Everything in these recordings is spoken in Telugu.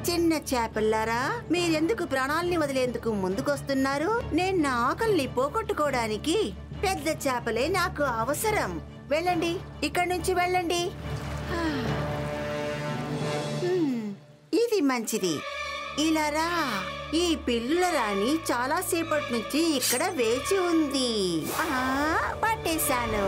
చిన్న చేపల్లారా, మీరెందుకు ప్రాణాల్ని వదిలేందుకు ముందుకొస్తున్నారు? నేను నా ఆకలిని పోగొట్టుకోవడానికి పెద్ద చేపలే నాకు అవసరం. వెళ్ళండి, ఇక్కడి నుంచి వెళ్ళండి. ఇది మంచిది. ఇలా రా. ఈ పిల్లుల రాణి చాలా సేపటి నుంచి ఇక్కడ వేచి ఉంది. పట్టేశాను.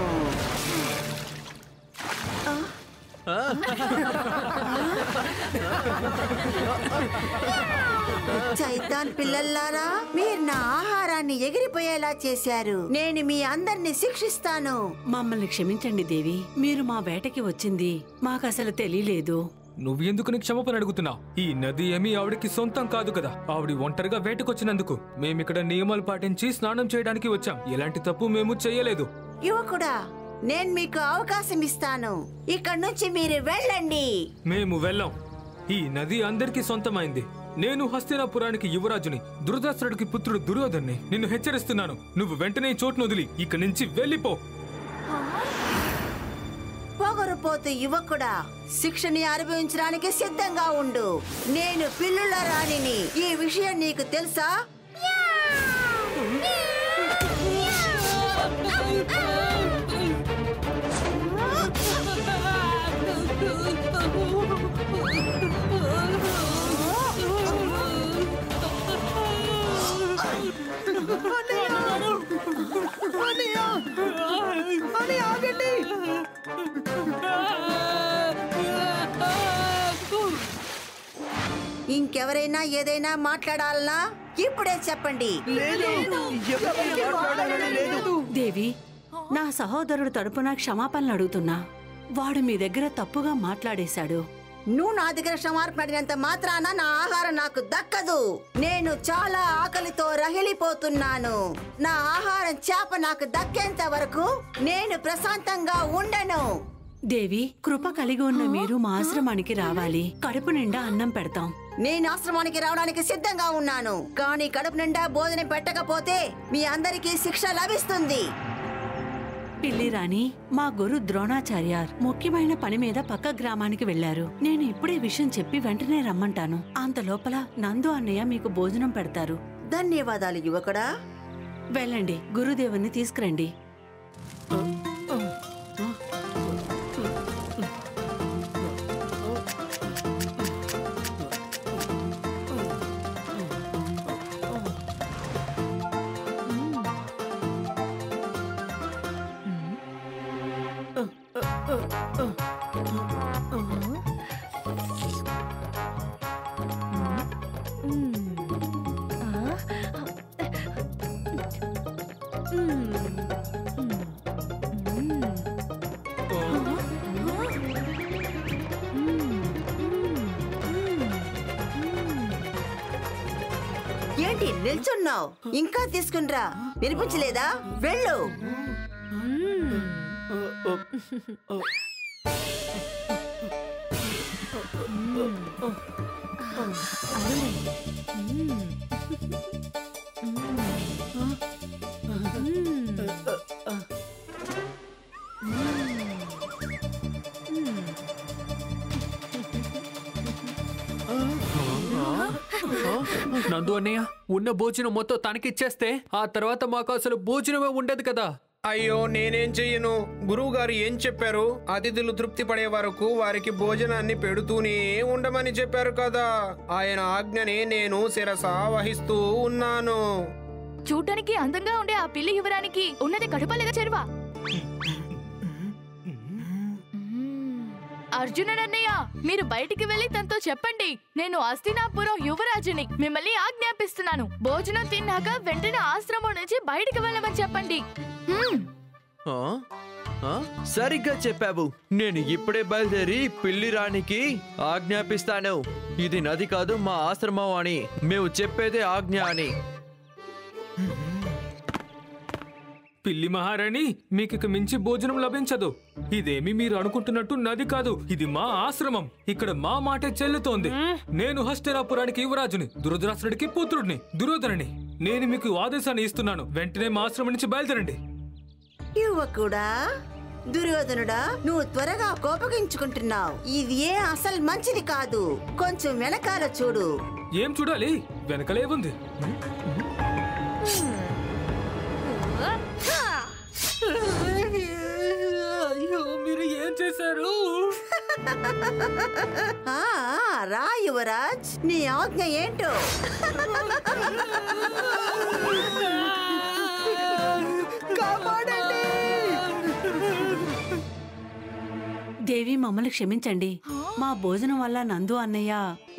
చైతాన్ పిల్లల్లారా, మీరు నా ఆహారాన్ని ఎగిరిపోయేలా చేశారు. నేను మీ అందరినీ శిక్షిస్తాను. మమ్మల్ని క్షమించండి దేవి. మీరు మా వేటకి వచ్చింది మాకసలు తెలియలేదు. నువ్వెందుకు నీ క్షమాపణ అడుగుతున్నావు? ఈ నది ఏమీ ఆవిడకి సొంతం కాదు కదా. ఆవిడ ఒంటరిగా వేటకొచ్చినందుకు మేమిక్కడ నియమాలు పాటించి స్నానం చేయడానికి వచ్చాం. ఎలాంటి తప్పు మేము చెయ్యలేదు. యువకుడా, నేను మీకు అవకాశం ఇస్తాను. ఇక్కడి నుంచి మీరు వెళ్ళండి. మేము వెళ్ళాం. ఈ నది అందరికీ సొంతమైంది. నేను హస్తినాపురానికి యువరాజుని, ధృతరాష్ట్రుడికి పుత్రుడు దుర్యోధన్ని. నిన్ను హెచ్చరిస్తున్నాను, నువ్వు వెంటనే చోటును వదిలి ఇక్కడి నుంచి వెళ్ళిపో. పొగరుపోతు యువకుడా, శిక్షని అనుభవించడానికి సిద్ధంగా ఉండు. నేను పిల్లుల రాణిని. ఈ విషయం నీకు తెలుసా? ఇంకెవరైనా ఏదైనా మాట్లాడాలనా? ఇప్పుడే చెప్పండి. దేవి, నా సహోదరుడు తరపున క్షమాపణలు అడుగుతున్నా. వాడు మీ దగ్గర తప్పుగా మాట్లాడేశాడు. నువ్వు నా దగ్గర క్షమాపడినంత మాత్రాన నా ఆహారం నాకు దక్కదు. నేను చాలా ఆకలితో రగిలిపోతున్నాను. నా ఆహారం చేప నాకు దక్కేంత వరకు నేను ప్రశాంతంగా ఉండను. దేవి, కృప కలిగి ఉన్న మీరు మా ఆశ్రమానికి రావాలి. కడుపు నిండా అన్నం పెడతాం. నేను ఆశ్రమానికి రావడానికి సిద్ధంగా ఉన్నాను. కానీ కడుపు నిండా భోజనం పెట్టకపోతే మీ అందరికీ శిక్ష లభిస్తుంది. పిల్లి రాణి, మా గురు ద్రోణాచార్యార్ ముఖ్యమైన పని మీద పక్క గ్రామానికి వెళ్లారు. నేను ఇప్పుడే విషయం చెప్పి వెంటనే రమ్మంటాను. అంత లోపల నందు అన్నయ్య మీకు భోజనం పెడతారు. ధన్యవాదాలు యువకుడా. వెళ్ళండి, గురుదేవుని తీసుకురండి. ఏంటి నిల్చున్నావు? ఇంకా తీసుకునిరా. వినిపించలేదా? వెళ్ళు. నందు అన్నయ్య, ఉన్న భోజనం మొత్తం తనకిచ్చేస్తే ఆ తర్వాత మాకు అసలు భోజనమే ఉండదు కదా. అయ్యో, నేనేం చెయ్యను. గురువు గారు ఏం చెప్పారు? అతిథులు తృప్తి పడే వరకు వారికి భోజనాన్ని పెడుతూనే ఉండమని చెప్పారు కదా. ఆయన ఆజ్ఞని నేను శిరస వహిస్తూ ఉన్నాను. చూడ్డానికి అందంగా ఉండే ఆ పిల్లి యువరానికి ఉన్నది కడుపలేగా చెరువా? అర్జునుడన్నయ్య, మీరు బయటికి వెళ్లి తనతో చెప్పండి, నేను హస్తినాపురం యువరాజుని. మిమ్మల్ని ఆజ్ఞాపిస్తున్నాను. భోజనం తిన్నాక వెంటనే ఆశ్రమం నుంచి బయటికి వెళ్ళమని చెప్పండి. సరిగ్గా చెప్పావు. నేను ఇప్పుడే బయలుదేరి పిల్లి రాణికి ఆజ్ఞాపిస్తాను. ఇది నది కాదు, మా ఆశ్రమం అని. మేము చెప్పేదే ఆజ్ఞ అని. పిల్లి మహారాణి, మీకిక మించి భోజనం లభించదు. ఇదేమి మీరు అనుకుంటున్నట్టు నది కాదు, ఇది మా ఆశ్రమం. ఇక్కడ మా మాటే చెల్లుతోంది. నేను హస్తినాపురానికి యువరాజుని, దురదరాసుడికి పుత్రుడిని, దుర్యోధనుని. నేను మీకు ఆదేశాన్ని ఇస్తున్నాను. వెంటనే మా ఆశ్రమం నుంచి బయలుదేరండి. యువకుడా, దుర్యోధనుడా, నువ్వు త్వరగా కోపగించుకుంటున్నావు. ఇది ఏ అసలు మంచిది కాదు. కొంచెం వెనకాల చూడు. ఏం చూడాలి? వెనకలే ఉంది. అయ్యో, మీరు ఏం చేశారు? రా యువరాజ్, నీ ఆజ్ఞ ఏంటో? దేవి, మమ్మల్ని క్షమించండి. మా భోజనం వల్ల నందు అన్నయ్య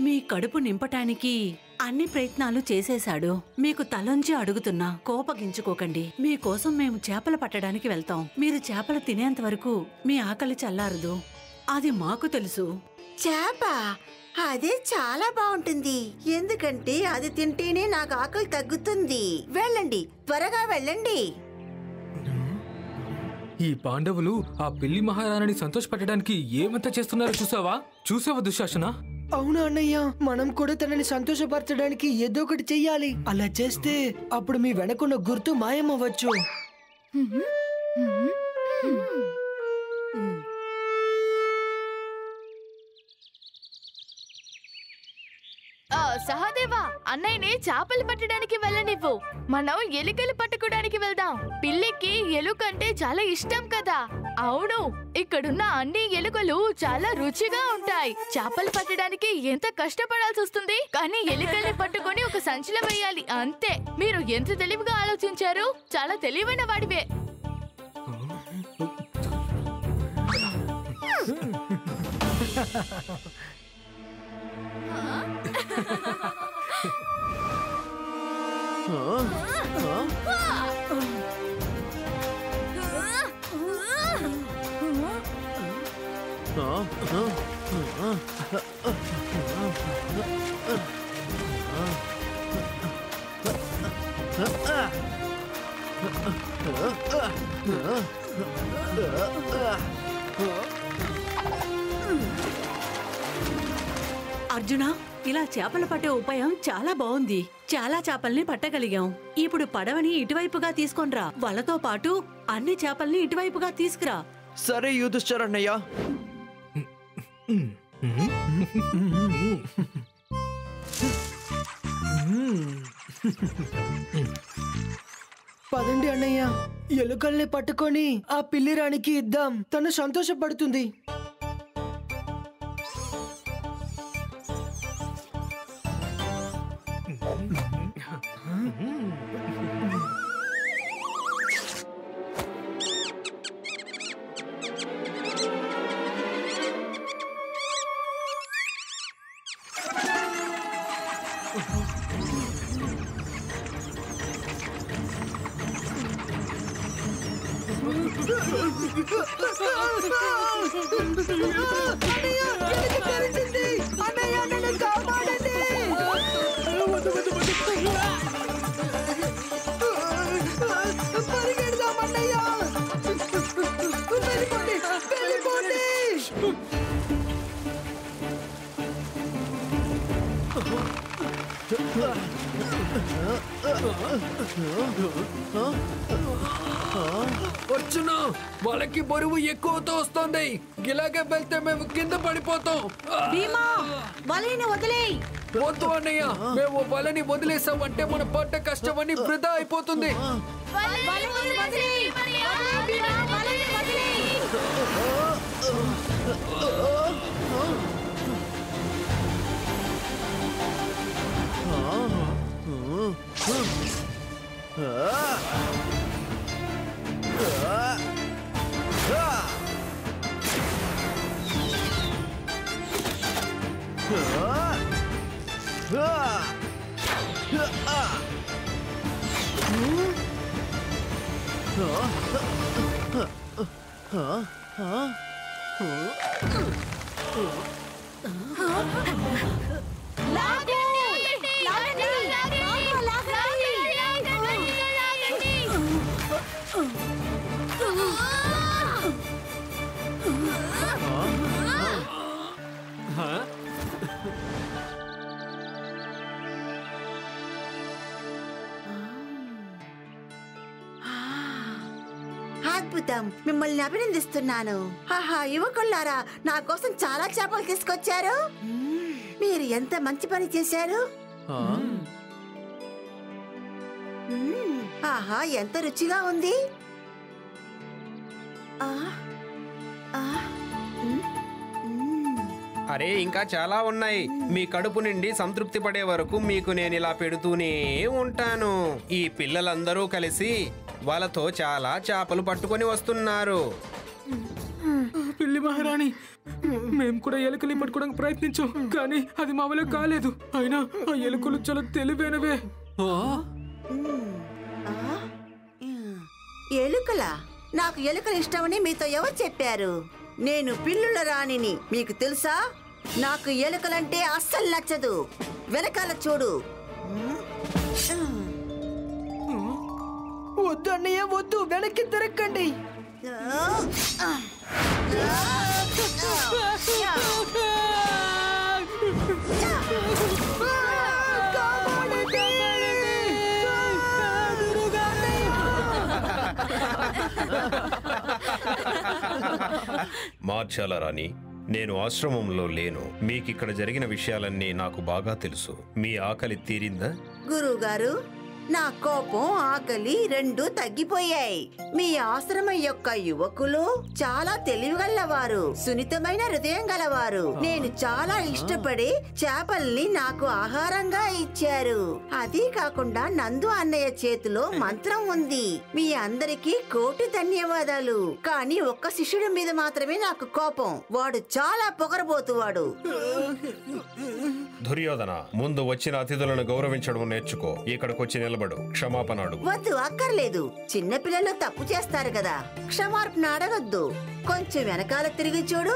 మీ కడుపు నింపటానికి అన్ని ప్రయత్నాలు చేసేశాడు. మీకు తలొంచి అడుగుతున్నా, కోపగించుకోకండి. మీకోసం మేము చేపలు పట్టడానికి వెళ్తాం. మీరు చేపలు తినేంత వరకు మీ ఆకలి చల్లారదు. అది మాకు తెలుసు. చేప అదే చాలా బాగుంటుంది. ఎందుకంటే అది తింటేనే నాకు ఆకలి తగ్గుతుంది. వెళ్ళండి, త్వరగా వెళ్ళండి. ఈ పాండవులు ఆ పిల్లి మహారాణిని సంతోషపెట్టడానికి ఏమంతా చేస్తున్నారో చూసావా దుశ్శాసన? అవును అన్నయ్య, మనం కూడా తనని సంతోషపరచడానికి ఏదో ఒకటి చెయ్యాలి. అలా చేస్తే అప్పుడు మీ వెనకున్న గుర్తు మాయమవ్వచ్చు. సహదేవా, అన్నయ్యని చేపలు పట్టడానికి వెళ్ళనివ్వు. మనం ఎలుకలు పట్టుకోవడానికి వెళ్దాం. పిల్లికి ఎలుకంటే చాలా ఇష్టం కదా. అవును, ఇక్కడున్న అన్ని ఎలుకలు చాలా రుచిగా ఉంటాయి. చేపలు పట్టడానికి ఎంత కష్టపడాల్సి వస్తుంది, కానీ ఎలుకల్ని పట్టుకొని ఒక సంచిలో వేయాలి, అంతే. మీరు ఎంత తెలివిగా ఆలోచించారు. చాలా తెలివైన వాడివే. అర్జున, ఇలా చేపలు పట్టే ఉపాయం చాలా బాగుంది. చాలా చేపల్ని పట్టగలిగాం. ఇప్పుడు పడవని ఇటువైపుగా తీసుకొనిరా. వాళ్ళతో పాటు అన్ని చేపల్ని ఇటువైపుగా తీసుకురా. సరే యుధిష్ఠిరన్నయ్య. పదండి అన్నయ్య, ఎలుకల్ని పట్టుకొని ఆ పిల్లి రాణికి ఇద్దాం. తను సంతోషపడుతుంది. అర్జున, వాళ్ళకి బరువు ఎక్కువతో వస్తుంది. ఇలాగే వెళ్తే మేము కింద పడిపోతాం. భీమా, వలని వదిలేయ్. వద్దు అన్నయ్య, మేము వలని వదిలేసామంటే మన పడ్డ కష్టమని వృధా అయిపోతుంది. అద్భుతం, మిమ్మల్ని అభినందిస్తున్నాను. ఆహా, యువకుల్లారా, నా కోసం చాలా చేపలు తీసుకొచ్చారు. మీరు ఎంత మంచి పని చేశారు. ఆహా, ఎంత రుచిగా ఉంది. అరే, ఇంకా చాలా ఉన్నాయి. మీ కడుపు నిండి సంతృప్తి పడే వరకు మీకు నేను ఇలా పెడుతూనే ఉంటాను. ఈ పిల్లలందరూ కలిసి వాళ్ళతో చాలా చేపలు పట్టుకొని వస్తున్నారు. పిల్లి మహారాణి, మేము కూడా ఎలుకల్ని పట్టుకోవడానికి ప్రయత్నించాం, కానీ అది మా వల్ల కాలేదు. అయినా ఆ ఎలుకలు చాలా తెలివైనవే. ఎలుకలా? నాకు ఎలుకలు ఇష్టమని మీతో ఎవరు చెప్పారు? నేను పిల్లుల రాణిని, మీకు తెలుసా? నాకు ఎలుకలంటే అస్సలు నచ్చదు. వెనకాల చూడు. వద్దు అన్నయ్య, వద్దు, వెనక్కి తిరక్కండి. మార్చాల రాణి, నేను ఆశ్రమంలో లేను. మీకిక్కడ జరిగిన విషయాలన్నీ నాకు బాగా తెలుసు. మీ ఆకలి తీరిందా? గురువు గారు, నా కోపం, ఆకలి రెండూ తగ్గిపోయాయి. మీ ఆశ్రమం యొక్క యువకులు చాలా తెలివిగలవారు, సున్నితమైన హృదయం గలవారు. నేను చాలా ఇష్టపడి చేపల్ని నాకు ఆహారంగా ఇచ్చారు. అదీ కాకుండా నందు అన్నయ్య చేతిలో మంత్రం ఉంది. మీ అందరికీ కోటి ధన్యవాదాలు. కానీ ఒక్క శిష్యుడి మీద మాత్రమే నాకు కోపం. వాడు చాలా పొగరబోతువాడు. దుర్యోధన, ముందు వచ్చిన అతిథులను గౌరవించడం నేర్చుకో. ఇక్కడికొచ్చి నిలబడు, క్షమాపణ అడుగు. వద్దు, అక్కర్లేదు. చిన్నపిల్లలు తప్పు చేస్తారు కదా. క్షమార్పణ అడగొద్దు. కొంచెం వెనకాల తిరిగి చూడు.